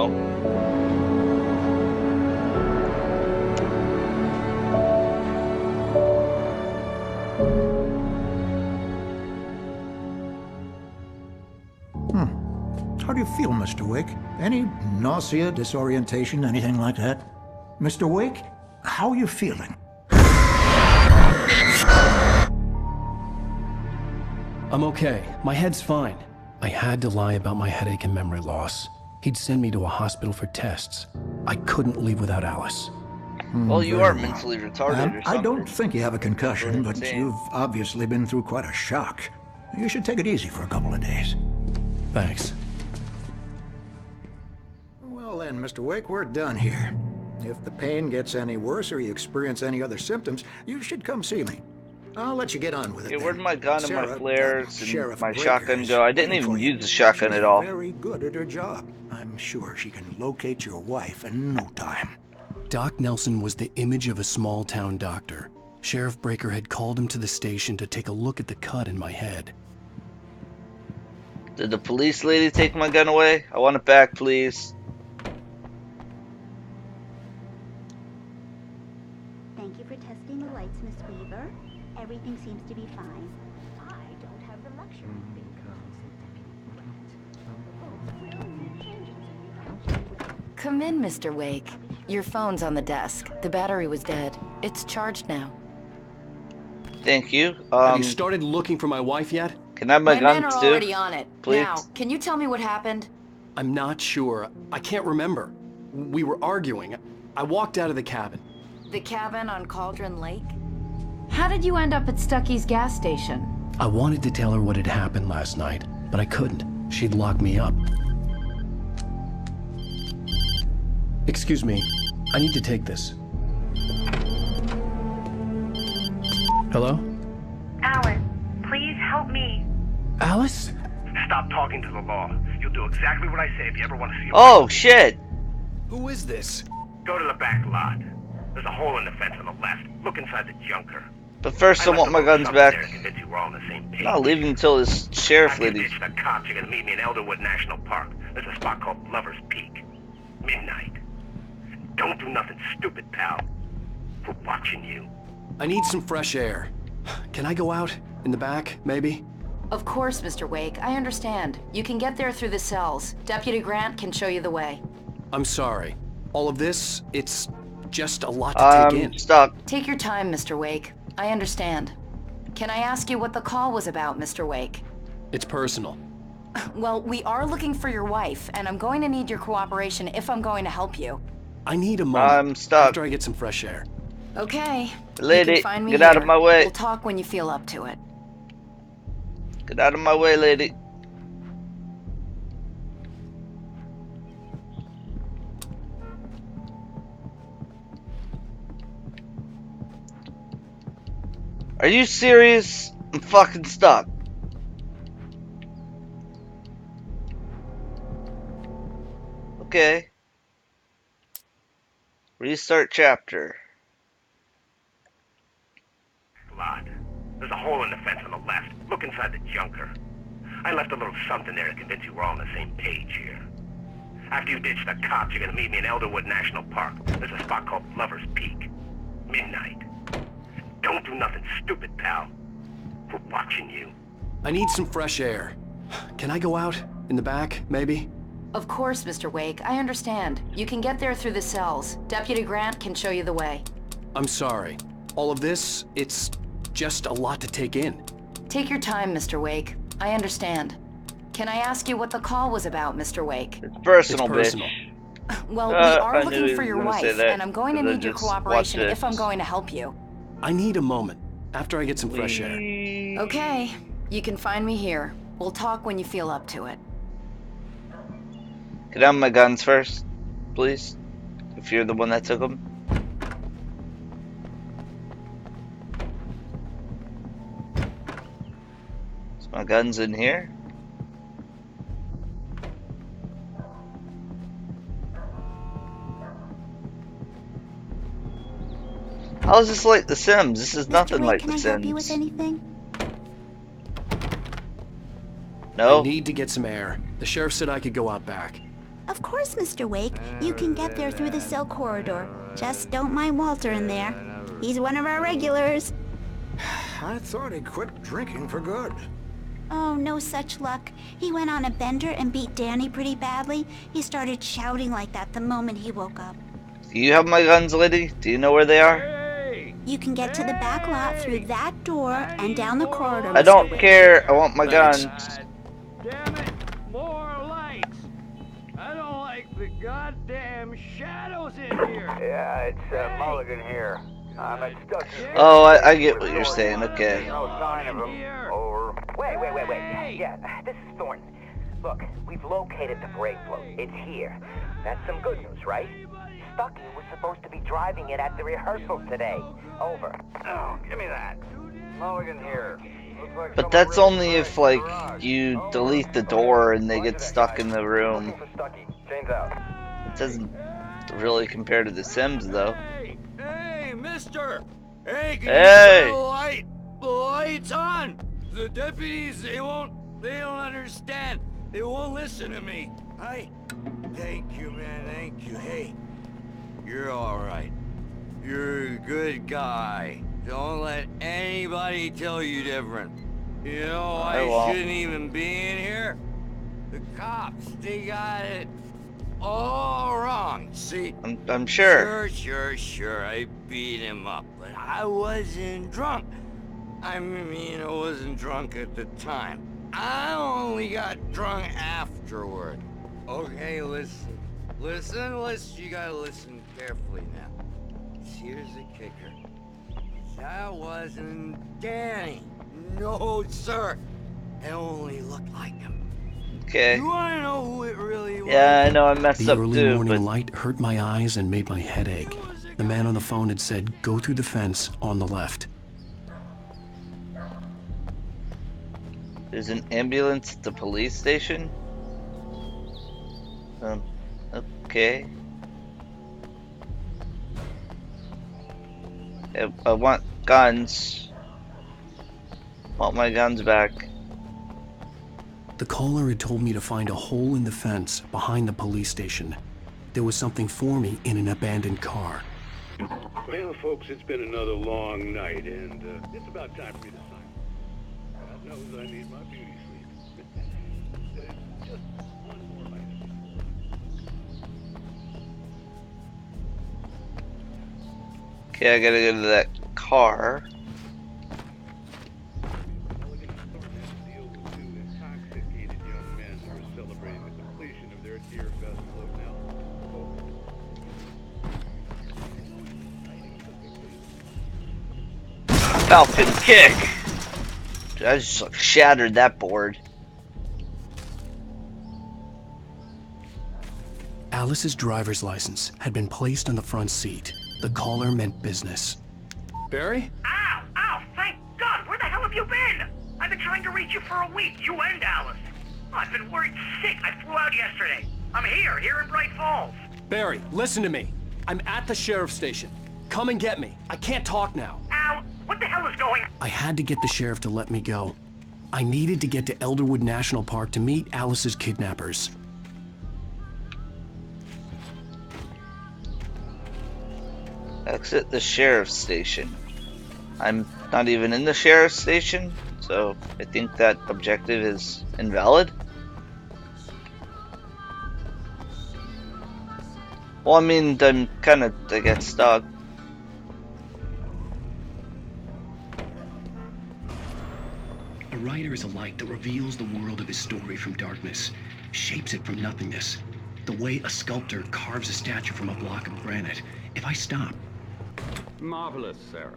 go. How do you feel, Mr. Wake? Any nausea, disorientation, anything like that? Mr. Wake, how are you feeling? I'm okay. My head's fine. I had to lie about my headache and memory loss. He'd send me to a hospital for tests. I couldn't leave without Alice. Well, you are mentally retarded or something. I don't think you have a concussion, but insane. you've obviously been through quite a shock. You should take it easy for a couple of days. Thanks. Well then, Mr. Wake, we're done here. If the pain gets any worse or you experience any other symptoms, you should come see me. I'll let you get on with it. Okay, then. where'd my gun and my Sarah, flares and Sheriff my Breaker shotgun is go? I didn't waiting even for you. use the shotgun She's at all. very good at her job. I'm sure she can locate your wife in no time. Doc Nelson was the image of a small-town doctor. Sheriff Breaker had called him to the station to take a look at the cut in my head. Did the police lady take my gun away? I want it back, please. Thank you for testing the lights, Miss Weaver. Everything seems to be fine. I don't have the luxury of being Come in, Mr. Wake. Your phone's on the desk. The battery was dead. It's charged now. Thank you. Have you started looking for my wife yet? Can I have my men gun are too? already on it. Please? Now, can you tell me what happened? I'm not sure. I can't remember. We were arguing. I walked out of the cabin. The cabin on Cauldron Lake? How did you end up at Stucky's gas station? I wanted to tell her what had happened last night, but I couldn't. She'd locked me up. Excuse me. I need to take this. Hello? Alice, please help me. Alice? Stop talking to the law. You'll do exactly what I say if you ever want to see. Oh, shit! Who is this? Go to the back lot. There's a hole in the fence on the left. Look inside the junker. But first I want my guns back. I'm not leaving until this sheriff After you lady... ditch the cops, you're gonna meet me in Elderwood National Park. There's a spot called Lover's Peak. Midnight. Don't do nothing stupid, pal. We're watching you. I need some fresh air. Can I go out? In the back, maybe? Of course, Mr. Wake. I understand. You can get there through the cells. Deputy Grant can show you the way. I'm sorry. All of this, it's just a lot to take in. Stop. Take your time, Mr. Wake. I understand. Can I ask you what the call was about, Mr. Wake? It's personal. Well, we are looking for your wife, and I'm going to need your cooperation if I'm going to help you. I need a moment I'm stuck. after I get some fresh air. Okay. Lady, you can find me get out here. of my way. We'll talk when you feel up to it. Get out of my way, lady. Are you serious? I'm fucking stuck. Okay. Restart chapter. Lot. There's a hole in the fence on the left. Look inside the junker. I left a little something there to convince you we're all on the same page here. After you ditch the cops, you're gonna meet me in Elderwood National Park. There's a spot called Lover's Peak. Midnight. Don't do nothing stupid, pal. We're watching you. I need some fresh air. Can I go out? In the back, maybe? Of course, Mr. Wake. I understand. You can get there through the cells. Deputy Grant can show you the way. I'm sorry. All of this, it's just a lot to take in. Take your time, Mr. Wake. I understand. Can I ask you what the call was about, Mr. Wake? It's personal, It's personal. bitch. Well, we I are knew he looking for was your gonna say wife, that, and I'm going to 'cause I need your just cooperation watched if I'm it. going to help you. I need a moment after I get some fresh air. Okay. You can find me here. We'll talk when you feel up to it. Can I have my guns first, please? If you're the one that took them. Is my guns in here? How is this like The Sims? This is nothing Mr. Wake, like can The I help you with Sims. anything? No? I need to get some air. The sheriff said I could go out back. Of Of course, Mr. Wake. You can get there through the cell corridor. Just don't mind Walter in there. He's one of our regulars. I thought he quit drinking for good. Oh, no such luck. He went on a bender and beat Danny pretty badly. He started shouting like that the moment he woke up. Do you have my guns, lady? Do you know where they are? You can get to the back lot through that door and down the corridor, I don't Mr. Wake. care. I want my guns. Damn it! More lights! I don't like the goddamn shadows in here! Yeah, it's Mulligan here. I'm at Stuckey. Oh, I get what you're saying. Okay. No sign of him. Over. Wait. Yeah, this is Thornton. Look, we've located the brake float. It's here. That's some good news, right? Stuckey was supposed to be driving it at the rehearsal today. Over. Oh, give me that. Mulligan here. Like But that's only if, like, you delete the door and they get stuck in the room. Chains out. It doesn't really compare to The Sims, though. Hey, mister! Hey, can Hey! you turn the lights on? The deputies, they don't understand. They won't listen to me. Thank you, man, thank you. Hey, you're alright. You're a good guy. Don't let anybody tell you different. You know, I shouldn't even be in here. The cops, they got it all wrong, see? I'm sure. Sure, I beat him up, but I wasn't drunk. I mean, I wasn't drunk at the time. I only got drunk afterward. Okay, listen, you gotta listen carefully now. Here's the kicker. That wasn't Danny. No, sir. It only looked like him. Okay. You wanna know who it really was? Yeah, I know I messed The up early too, morning but light hurt my eyes and made my head ache. The man on the phone had said, go through the fence on the left. there's an ambulance at the police station? Okay. I want guns. Want my guns back. The caller had told me to find a hole in the fence behind the police station. There was something for me in an abandoned car. Well, folks, it's been another long night, and it's about time for me to sign. God knows I need my beauty sleep. Just one more item. Okay, I gotta go to that car. Falcon kick! Dude, I just like, shattered that board. Alice's driver's license had been placed on the front seat. The caller meant business. Barry? Ow! Thank God! Where the hell have you been? I've been trying to reach you for a week, you and Alice. Oh, I've been worried sick. I flew out yesterday. I'm here in Bright Falls. Barry, listen to me. I'm at the sheriff's station. Come and get me. I can't talk now. Al, what the hell is going on? I had to get the sheriff to let me go. I needed to get to Elderwood National Park to meet Alice's kidnappers. Exit the sheriff's station. I'm not even in the sheriff's station, so I think that objective is invalid. Well, I mean, I'm kinda to get stuck. A writer is a light that reveals the world of his story from darkness, shapes it from nothingness. The way a sculptor carves a statue from a block of granite. If I stop... Marvelous, Sarah.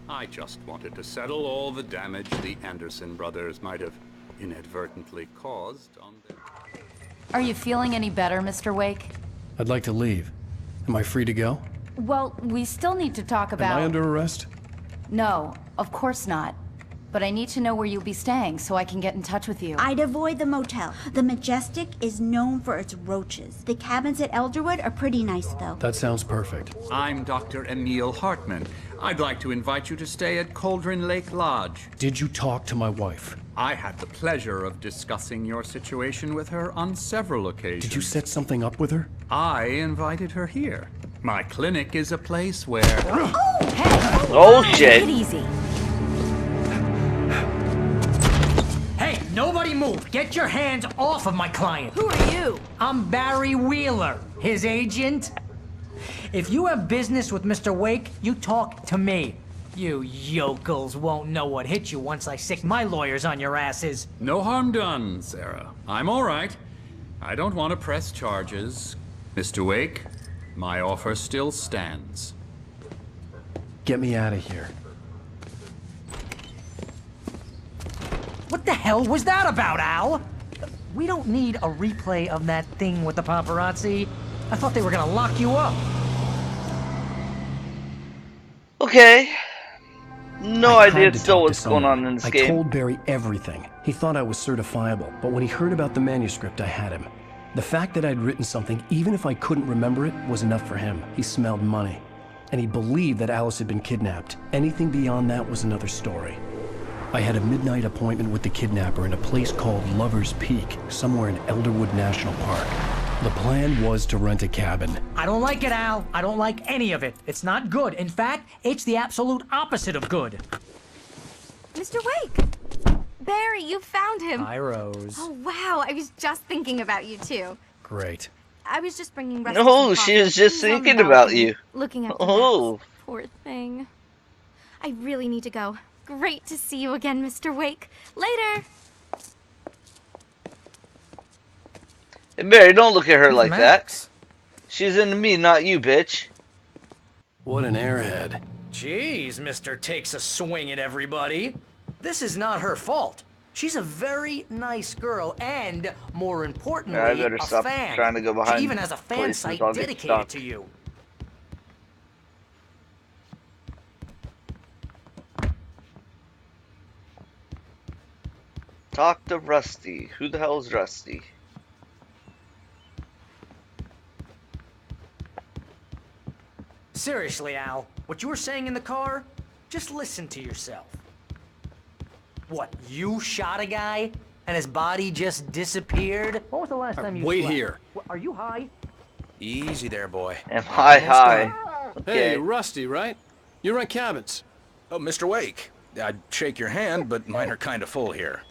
I just wanted to settle all the damage the Anderson brothers might have inadvertently caused on their... Are you feeling any better, Mr. Wake? I'd like to leave. Am I free to go? Well, we still need to talk about... Am I under arrest? No, of course not. But I need to know where you'll be staying so I can get in touch with you. I'd avoid the motel. The Majestic is known for its roaches. The cabins at Elderwood are pretty nice, though. That sounds perfect. I'm Dr. Emil Hartman. I'd like to invite you to stay at Cauldron Lake Lodge. Did you talk to my wife? I had the pleasure of discussing your situation with her on several occasions. Did you set something up with her? I invited her here. My clinic is a place where... Oh, hey! Oh, shit. Take it easy. Hey, nobody move! Get your hands off of my client! Who are you? I'm Barry Wheeler, his agent. If you have business with Mr. Wake, you talk to me. You yokels won't know what hit you once I sick my lawyers on your asses. No harm done, Sarah. I'm all right. I don't want to press charges. Mr. Wake, my offer still stands. Get me out of here. What the hell was that about, Al? We don't need a replay of that thing with the paparazzi. I thought they were gonna lock you up. Okay. No I idea had to still talk to what's going someone. on in this I game. told Barry everything. He thought I was certifiable, but when he heard about the manuscript, I had him. The fact that I'd written something, even if I couldn't remember it, was enough for him. He smelled money. And he believed that Alice had been kidnapped. Anything beyond that was another story. I had a midnight appointment with the kidnapper in a place called Lover's Peak, somewhere in Elderwood National Park. The plan was to rent a cabin. I don't like it, Al. I don't like any of it. It's not good. In fact, it's the absolute opposite of good. Mr. Wake! Barry, you found him. Hi, Rose. Oh, wow. I was just thinking about you, too. Great. I was just bringing Rusty No, some she coffee. was just He was on the thinking about balcony, you. Looking at Oh. Poor thing. I really need to go. Great to see you again, Mr. Wake. Later! Hey, Mary, don't look at her like Max. that. She's into me, not you, bitch. What an airhead. Jeez, Mr. Takes a swing at everybody. This is not her fault. She's a very nice girl, and more importantly, I better a stop fan. trying to go behind She even has a fan places. site I'll get dedicated stuck. to you. Talk to Rusty. Who the hell is Rusty? Seriously, Al, what you were saying in the car, just listen to yourself. What, you shot a guy and his body just disappeared? When was the last time you Wait slept? here. Are you high? Easy there, boy. Am I high? Hey, Okay. Rusty, right? You rent cabins. Oh, Mr. Wake. I'd shake your hand, but mine are kind of full here.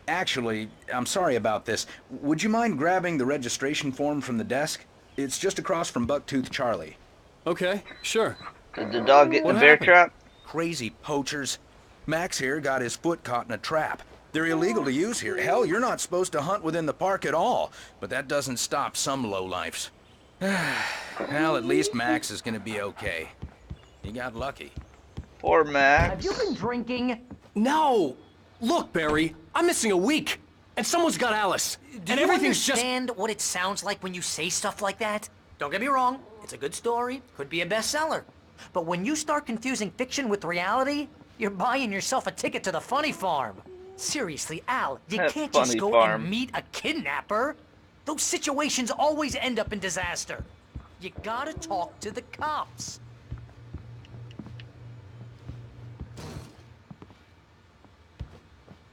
Actually, I'm sorry about this. Would you mind grabbing the registration form from the desk? It's just across from Bucktooth Charlie. Okay, sure. Did the dog get in What a bear happened? trap? Crazy poachers. Max here got his foot caught in a trap. They're illegal to use here. Hell, you're not supposed to hunt within the park at all. But that doesn't stop some lowlifes. Well, at least Max is gonna be okay. He got lucky. Poor Max. Have you been drinking? No! Look, Barry, I'm missing a week. And someone's got Alice. Do and you everything's just... understand what it sounds like when you say stuff like that? Don't get me wrong, it's a good story, could be a bestseller. But when you start confusing fiction with reality, you're buying yourself a ticket to the funny farm. Seriously, Al, you That can't just funny go farm. and meet a kidnapper. Those situations always end up in disaster. You gotta talk to the cops.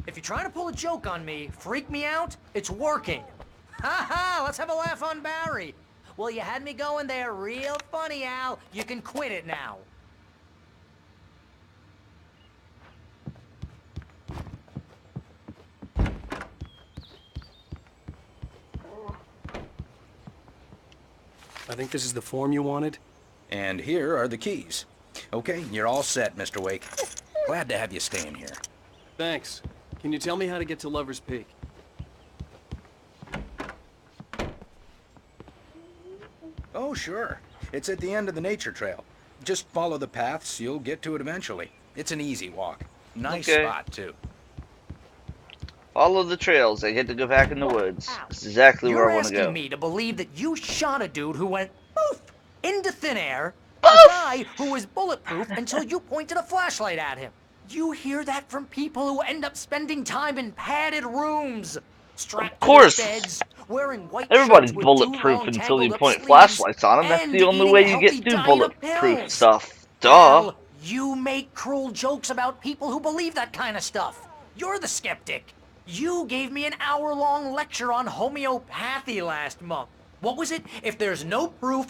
If you're trying to pull a joke on me, freak me out, it's working. Ha ha, let's have a laugh on Barry. Well, you had me going there real funny, Al. You can quit it now. I think this is the form you wanted. And here are the keys. Okay, you're all set, Mr. Wake. Glad to have you staying here. Thanks. Can you tell me how to get to Lover's Peak? Oh, sure. It's at the end of the nature trail. Just follow the paths, you'll get to it eventually. It's an easy walk. Nice Okay. spot, too. Follow the trails. I get to go back in the woods. That's exactly where I want to You're go. asking me to believe that you shot a dude who went poof into thin air, a guy who was bulletproof until you pointed a flashlight at him. You hear that from people who end up spending time in padded rooms, strapped Of course. to their beds, wearing white Everybody's shirts with bulletproof 2 long until you tangled-up point sleeves, flashlights on them. That's and the only eating way a you healthy get through diet of bulletproof pills. stuff. Duh. Well, you make cruel jokes about people who believe that kind of stuff. You're the skeptic. You gave me an hour-long lecture on homeopathy last month. What was it? If there's no proof